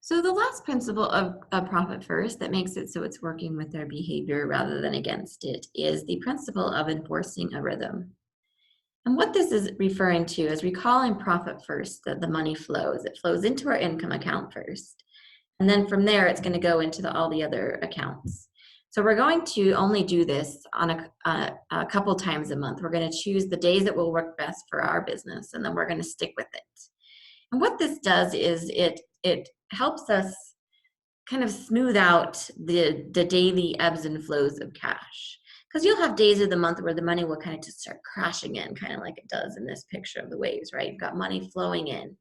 So the last principle of Profit First that makes it so it's working with their behavior rather than against it is the principle of enforcing a rhythm. And what this is referring to is recall in Profit First that the money flows. It flows into our income account first. And then from there, it's going to go into all the other accounts. So we're going to only do this on a couple times a month. We're going to choose the days that will work best for our business, and then we're going to stick with it. And what this does is it helps us kind of smooth out the daily ebbs and flows of cash. Because you'll have days of the month where the money will kind of just start crashing in, kind of like it does in this picture of the waves, right? You've got money flowing in.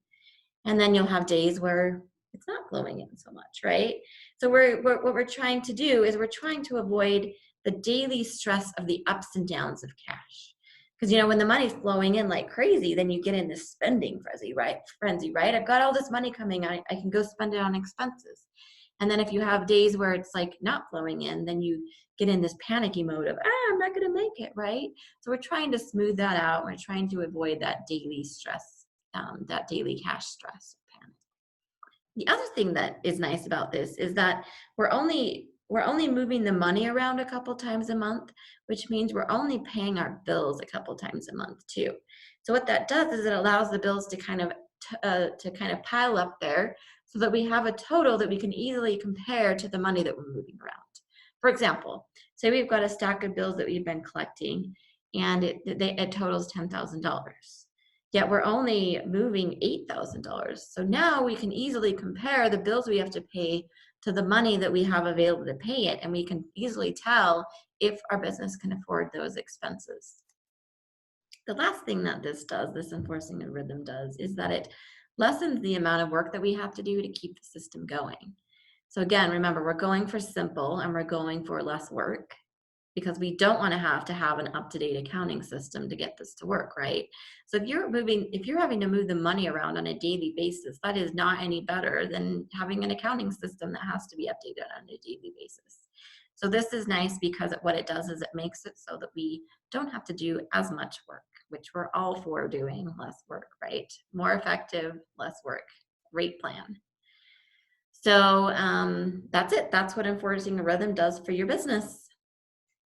And then you'll have days where it's not flowing in so much, right? So what we're trying to do is we're trying to avoid the daily stress of the ups and downs of cash. Because when the money's flowing in like crazy, then you get in this spending frenzy, right? I've got all this money coming, I can go spend it on expenses. And then if you have days where it's like not flowing in, then you get in this panicky mode of, I'm not going to make it, right? So we're trying to smooth that out. We're trying to avoid that daily stress, that daily cash stress or panic. The other thing that is nice about this is that we're only moving the money around a couple times a month, which means we're only paying our bills a couple times a month too. So what that does is it allows the bills to kind of pile up there so that we have a total that we can easily compare to the money that we're moving around. For example, say we've got a stack of bills that we've been collecting and it totals $10,000. Yet we're only moving $8,000. So now we can easily compare the bills we have to pay to the money that we have available to pay it, and we can easily tell if our business can afford those expenses. The last thing that this enforcing a rhythm does, is that it lessens the amount of work that we have to do to keep the system going. So again, remember, we're going for simple and we're going for less work because we don't want to have an up-to-date accounting system to get this to work, right? So if you're having to move the money around on a daily basis, that is not any better than having an accounting system that has to be updated on a daily basis. So this is nice because what it does is it makes it so that we don't have to do as much work, which we're all for doing less work, right? More effective, less work. Great plan. So that's it. That's what enforcing a rhythm does for your business.